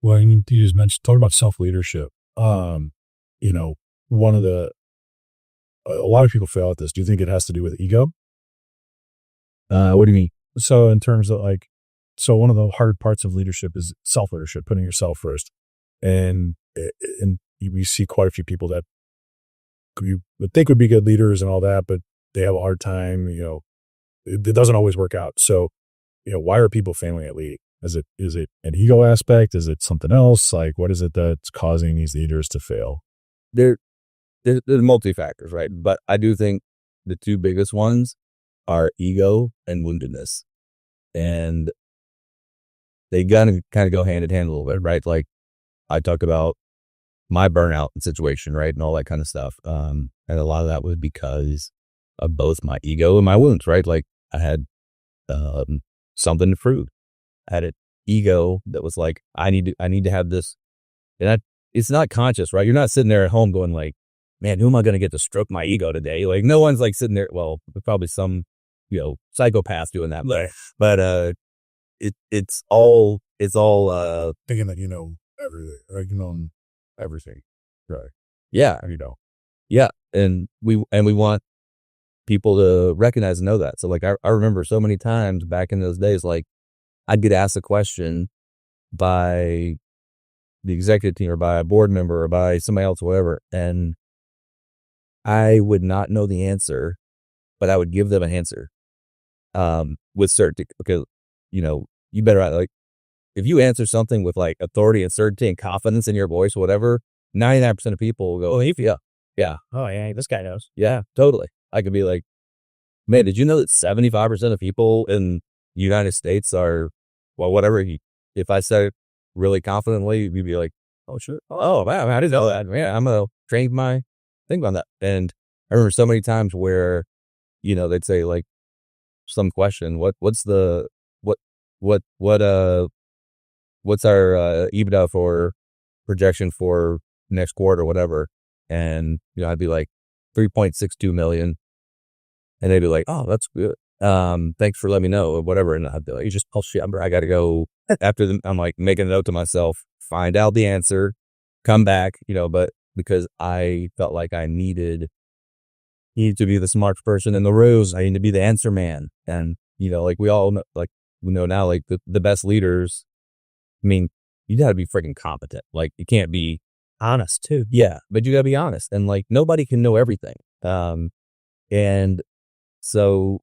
Well, you just mentioned talking about self leadership. You know, one of the a lot of people fail at this. Do you think it has to do with ego? What do you mean? So in terms of like, so one of the hard parts of leadership is self leadership, putting yourself first, and we see quite a few people that you would think would be good leaders and all that, but they have a hard time. It doesn't always work out. So why are people failing at leading? Is it an ego aspect? Is it something else? Like, what is it that's causing these leaders to fail? There, there's multi factors, right? But I do think the two biggest ones are ego and woundedness, and they gotta kind of go hand in hand a little bit, right? Like I talk about my burnout situation, right, and all that kind of stuff. And a lot of that was because of both my ego and my wounds, right? Like I had something to prove. I had an ego that was like, I need to have this, and it's not conscious, right? You're not sitting there at home going like, man, who am I going to get to stroke my ego today? Like no one's like sitting there. Well, probably some, psychopath doing that, but it's all Thinking that everything, like everything, right? yeah, You know, yeah, and we want people to recognize and know that. So like I remember so many times back in those days, like I'd get asked a question by the executive team or by a board member or by somebody else, whatever, and I would not know the answer, but I would give them an answer with certainty, because you better like if you answer something with like authority and certainty and confidence in your voice, whatever, 99% of people will go, oh, yeah, Oh yeah, this guy knows. yeah, totally. I could be like, man, did you know that 75% of people in the United States are, well, whatever. If I said it really confidently, you'd be like, oh, sure. Oh, wow, I didn't know that. Yeah, I'm going to train my thing on that. And I remember so many times where, they'd say like some question, what's our EBITDA for projection for next quarter or whatever. And, I'd be like 3.62 million. And they'd be like, oh, that's good. Thanks for letting me know or whatever. And I'd be like, oh shit, I got to go after them. I'm like making a note to myself, find out the answer, come back, but because I felt like I needed to be the smart person in the room. I need to be the answer man. And, like we all know, like we know now, like the best leaders, I mean, you gotta be freaking competent. Like you can't be Honest too. yeah, but you gotta be honest. And like nobody can know everything. And so,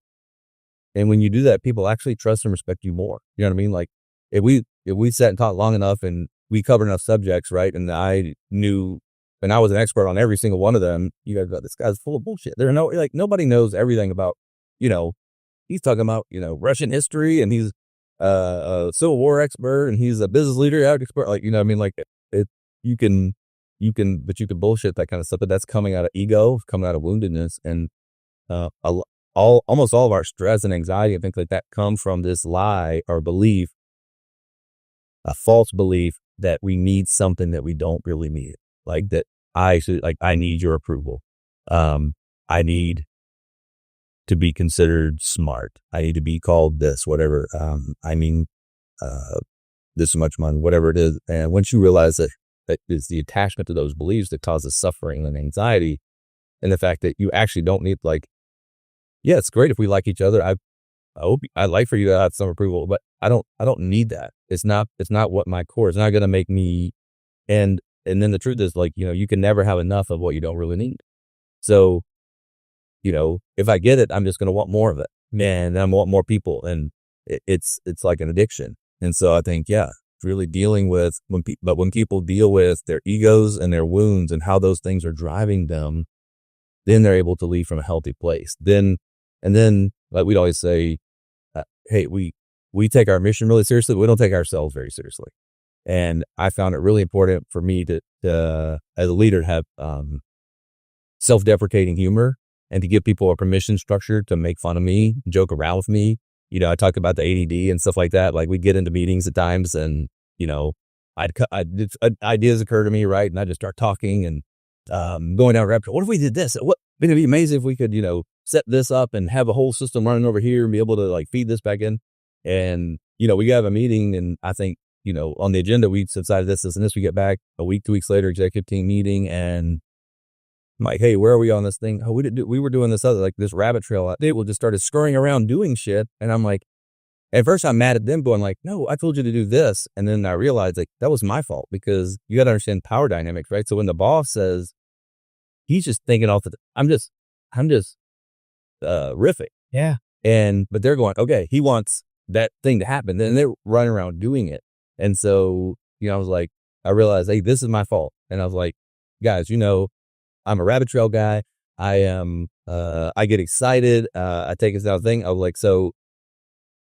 and when you do that, people actually trust and respect you more. You know what I mean? Like if we sat and talked long enough and we covered enough subjects, right? And I knew, and I was an expert on every single one of them. You guys go, this guy's full of bullshit. There are nobody knows everything about, he's talking about, Russian history, and he's a Civil War expert, and he's a business leader expert. Like, what I mean? Like you can, but you can bullshit that kind of stuff, but that's coming out of ego, coming out of woundedness. And, almost all of our stress and anxiety and things like that come from this lie or belief, a false belief that we need something that we don't really need. Like that I need your approval. I need to be considered smart. I need to be called this, whatever. This much money, whatever it is. And once you realize that it's the attachment to those beliefs that causes suffering and anxiety, and the fact that you actually don't need, like, yeah, it's great if we like each other. I hope I'd like for you to have some approval, but I don't need that. It's not what my core is. It's not going to make me. And then the truth is, like, you can never have enough of what you don't really need. So, if I get it, I'm just going to want more of it, and I want more people, and it's like an addiction. And so I think, yeah, really dealing with when people deal with their egos and their wounds and how those things are driving them, then they're able to lead from a healthy place. Then like we'd always say, hey, we take our mission really seriously, but we don't take ourselves very seriously. And I found it really important for me to as a leader, have self-deprecating humor, and to give people a permission structure to make fun of me, joke around with me. I talk about the ADD and stuff like that. Like we get into meetings at times, and ideas occur to me, right? And I just start talking and going down a rabbit hole. What if we did this? It'd be amazing if we could, set this up and have a whole system running over here and be able to like feed this back in. And we have a meeting, and I think on the agenda, we decided this, and this. We get back a week, 2 weeks later, executive team meeting, and I'm like, hey, where are we on this thing? Oh, we were doing this other, like this rabbit trail. They will just started scurrying around doing shit. And I'm like, at first I'm mad at them going like, no, I told you to do this. And then I realized like that was my fault, because you got to understand power dynamics, right? So when the boss says, he's just thinking I'm just riffing. Yeah. But they're going, okay, he wants that thing to happen. Then they're running around doing it. And so, I was like, I realized, hey, this is my fault. And I was like, guys, I'm a rabbit trail guy. I am, I get excited. I take this down thing. I was like, so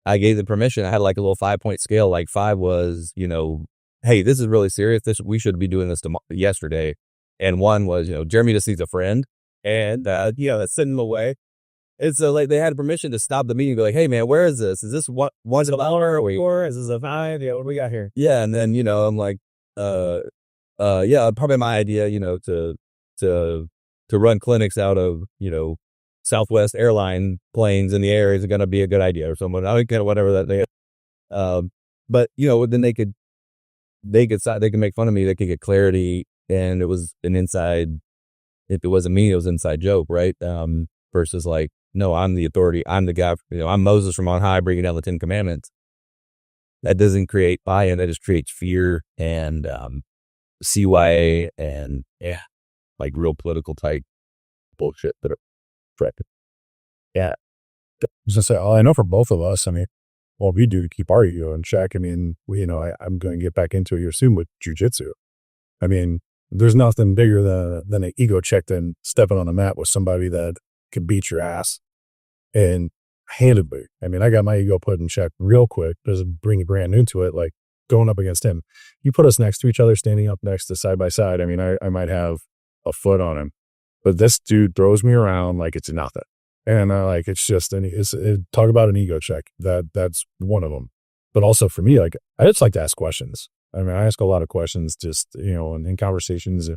I gave them permission. I had like a little 5-point scale. Like 5 was, hey, this is really serious. We should be doing this yesterday. And 1 was, Jeremy just needs a friend, and, send him away. And so like they had permission to stop the meeting and be like, hey man, where is this? Is this once an hour or 4? Is this a 5? Yeah. What do we got here? Yeah. And then, I'm like, yeah, probably my idea, to run clinics out of, Southwest airline planes in the air is going to be a good idea, or someone, I don't care, whatever that they, but then they could make fun of me. They could get clarity. And it was an inside, if it wasn't me, it was an inside joke. Right. Versus like, no, I'm the authority. I'm the guy, I'm Moses from on high bringing down the 10 commandments. That doesn't create buy-in. That just creates fear and, CYA and like real political type bullshit that are threatened. Yeah. I was gonna say, I know for both of us, I mean, what we do to keep our ego in check. I mean, I'm going to get back into it here soon with jujitsu. I mean, there's nothing bigger than an ego check than stepping on a mat with somebody that could beat your ass, and handedly. I mean, I got my ego put in check real quick. Doesn't bring you brand new to it, like going up against him. You put us next to each other, standing up next to side by side. I mean, I might have a foot on him, but this dude throws me around like it's nothing. And like, it's just, talk about an ego check. That's one of them. But also for me, like, I just like to ask questions. I mean, I ask a lot of questions just, in conversations,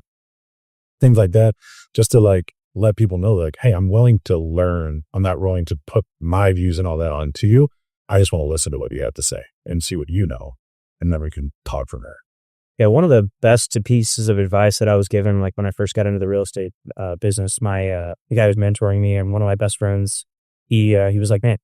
things like that, just to like let people know like, hey, I'm willing to learn. I'm not willing to put my views and all that onto you. I just want to listen to what you have to say and see what you know. And then we can talk from there. Yeah, one of the best pieces of advice that I was given, like when I first got into the real estate business, the guy who was mentoring me and one of my best friends, he was like, man,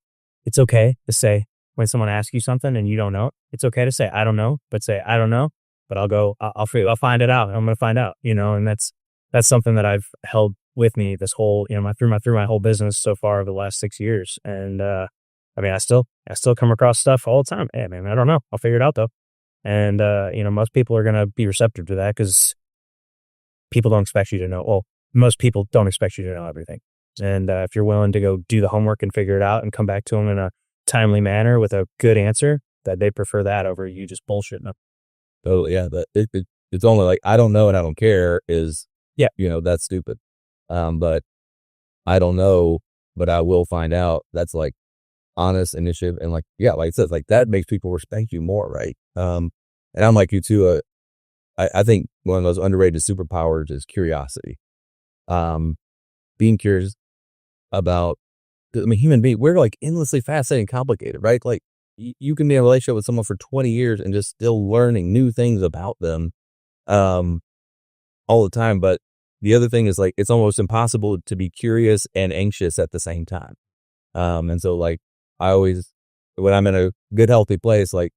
it's okay to say when someone asks you something and you don't know, it's okay to say, I don't know, but say, I don't know, but I'll find it out. I'm going to find out, and that's something that I've held with me this whole, through my whole business so far over the last 6 years. And, I mean, I still come across stuff all the time. Hey man, I don't know. I'll figure it out though. And, most people are going to be receptive to that because people don't expect you to know. Well, most people don't expect you to know everything. And if you're willing to go do the homework and figure it out and come back to them in a timely manner with a good answer, that they prefer that over you just bullshitting them. Oh yeah. But it's only like, I don't know and I don't care is, that's stupid. But I don't know, but I will find out. That's like honest initiative. And like, like it says, like that makes people respect you more. Right. And I'm like you too. I think one of those underrated superpowers is curiosity. Being curious about, human being, we're like endlessly fascinating, complicated, right? Like you can be in a relationship with someone for 20 years and just still learning new things about them, all the time. But the other thing is like, it's almost impossible to be curious and anxious at the same time. And so like, I always, when I'm in a good, healthy place, like,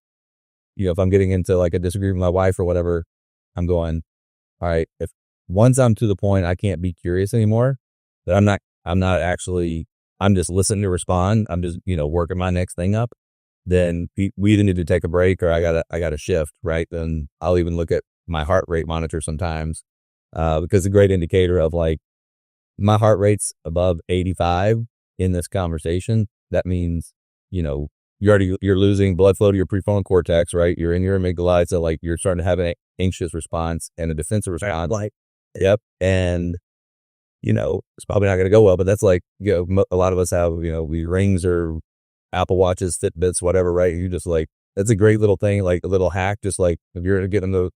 if I'm getting into like a disagreement with my wife or whatever, I'm going, all right, if once I'm to the point I can't be curious anymore, that I'm just listening to respond. I'm just, working my next thing up. Then we either need to take a break or I gotta shift, right? Then I'll even look at my heart rate monitor sometimes, because a great indicator of like my heart rate's above 85 in this conversation. That means, you're losing blood flow to your prefrontal cortex, right? You're in your amygdala. So like you're starting to have an anxious response and a defensive response. Like, yep. And, it's probably not going to go well, but that's like, a lot of us have, we rings or Apple Watches, Fitbits, whatever, right? You just like, that's a great little thing, like a little hack. Just like if you're getting into a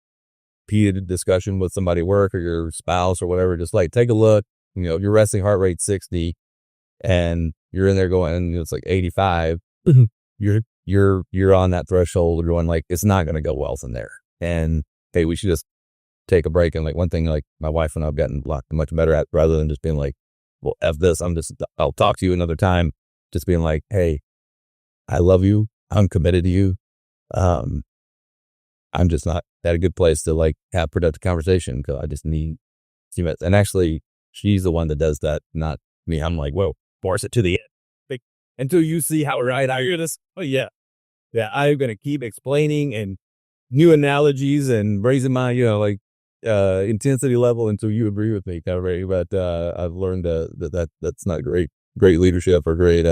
heated discussion with somebody at work or your spouse or whatever, just like take a look, your resting heart rate 60 and you're in there going, it's like 85. You're you're on that threshold going like, it's not going to go well from there. And hey, we should just take a break. And like one thing, like my wife and I've gotten much better at, rather than just being like, well, F this, I'll talk to you another time. Just being like, hey, I love you. I'm committed to you. I'm just not at a good place to like have productive conversation because I just need minutes. And actually, she's the one that does that, not me. I'm like, whoa, force it to the end. Like, until you see how right I hear this. Oh, yeah. Yeah, I'm going to keep explaining and new analogies and raising my, intensity level until you agree with me. But I've learned that's not great leadership or great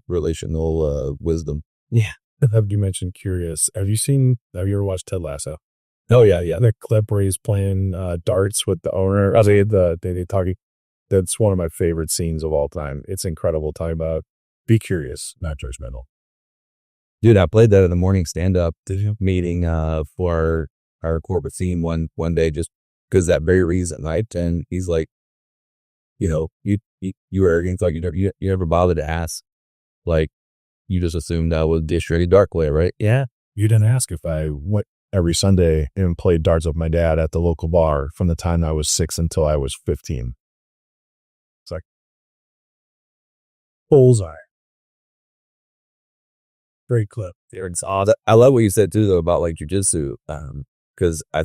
relational wisdom. Yeah. Have you mentioned Curious? Have you ever watched Ted Lasso? Oh yeah. The clip where he's playing darts with the owner. I say they talking. That's one of my favorite scenes of all time. It's incredible. Talking about be curious, not judgmental. Dude, I played that in the morning stand-up meeting for our corporate scene one day, just because that very reason, right? And he's like, you were arrogant, like you never bothered to ask, like you just assumed I was dish ready dark way, right? Yeah. You didn't ask if I went every Sunday and played darts with my dad at the local bar from the time I was 6 until I was 15. It's like bullseye. Great clip. I love what you said too, though, about like jujitsu, because I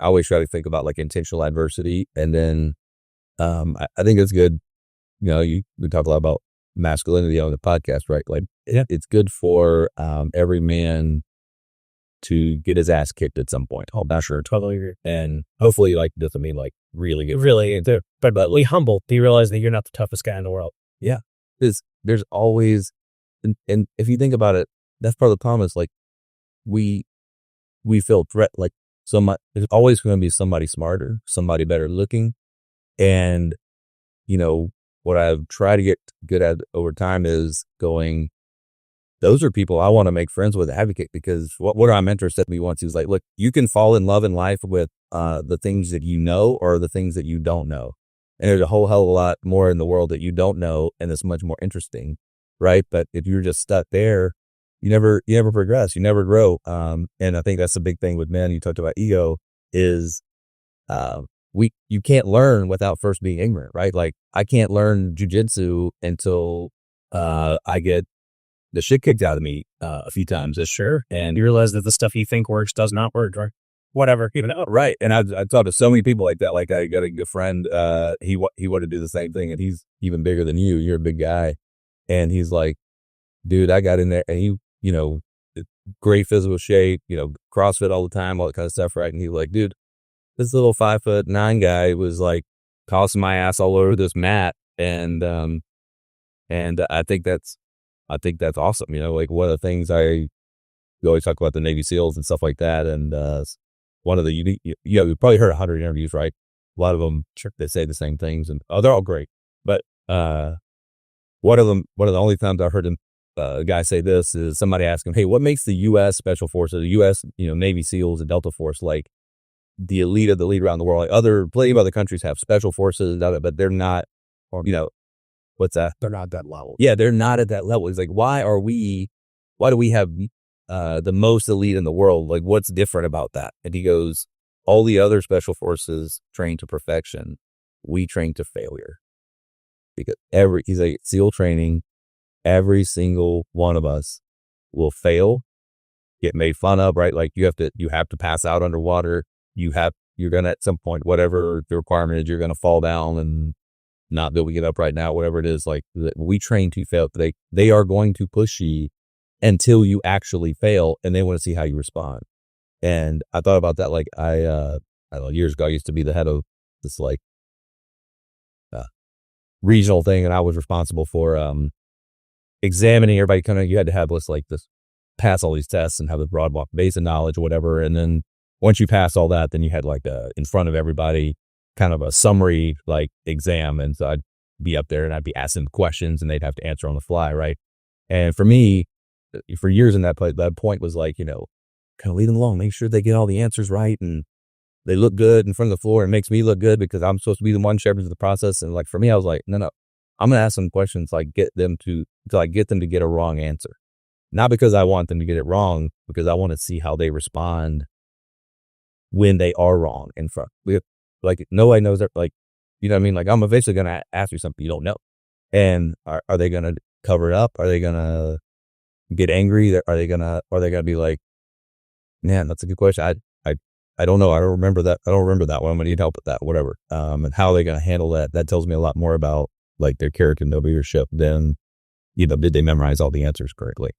always try to think about like intentional adversity, and then I think it's good. We talk a lot about masculinity on the podcast, right? Like, yeah, it's good for every man to get his ass kicked at some point. Oh, not sure, totally agree. And hopefully, like, doesn't mean like really get but be humble. Do you realize that you're not the toughest guy in the world? Yeah, there's always. And if you think about it, that's part of the problem is like we feel threat, like there's always going to be somebody smarter, somebody better looking. And, what I've tried to get good at over time is going, those are people I want to make friends with, advocate, because what our mentor said to me once, he was like, look, you can fall in love in life with the things that you know or the things that you don't know. And there's a whole hell of a lot more in the world that you don't know, and it's much more interesting. Right. But if you're just stuck there, you never progress, you never grow. And I think that's a big thing with men. You talked about ego is, you can't learn without first being ignorant, right? Like I can't learn jujitsu until, I get the shit kicked out of me, a few times. Sure. And you realize that the stuff you think works does not work, right? Whatever, right. And I talked to so many people like that. Like I got a good friend, he wanted to do the same thing, and he's even bigger than you. You're a big guy. And he's like, dude, I got in there, and he, great physical shape, CrossFit all the time, all that kind of stuff, right? And he's like, dude, this little 5'9" guy was like tossing my ass all over this mat, and I think that's awesome. Like one of the things we always talk about the Navy SEALs and stuff like that, and one of the unique, you've probably heard 100 interviews, right? A lot of them, they say the same things, and they're all great, but one of the only times I've heard a guy say this is somebody asked him, hey, what makes the U.S. Special Forces, the U.S. Navy SEALs and Delta Force like the elite of the elite around the world? Like plenty of other countries have special forces, but they're not, what's that? They're not that level. Yeah, they're not at that level. He's like, why do we have the most elite in the world? Like, what's different about that? And he goes, all the other special forces train to perfection. We train to failure. Because he's like, SEAL training, every single one of us will fail, get made fun of, right? Like you have to pass out underwater. You're going to, at some point, whatever the requirement is, you're going to fall down and not be able to get up right now, whatever it is. Like we train to fail. They are going to push you until you actually fail, and they want to see how you respond. And I thought about that. Like I don't know, years ago, I used to be the head of this like regional thing, and I was responsible for examining everybody. You had to have this pass all these tests and have the broad base of knowledge or whatever, and then once you pass all that, then you had like in front of everybody kind of a summary like exam. And so I'd be up there and I'd be asking questions, and they'd have to answer on the fly, right? And for me, for years in that point was like, kind of lead them along, make sure they get all the answers right and they look good in front of the floor. It makes me look good because I'm supposed to be the one shepherding the process. And like, for me, I was like, no, I'm going to ask some questions, like get them to get a wrong answer. Not because I want them to get it wrong, because I want to see how they respond when they are wrong in front. Like nobody knows that, like, you know what I mean? Like I'm eventually going to ask you something you don't know. And are they going to cover it up? Are they going to get angry? Are they going to be like, man, that's a good question. I don't know. I don't remember that. I don't remember that one. I'm going to need help with that, whatever. And how are they going to handle that? That tells me a lot more about like their character and their leadership than, you know, did they memorize all the answers correctly?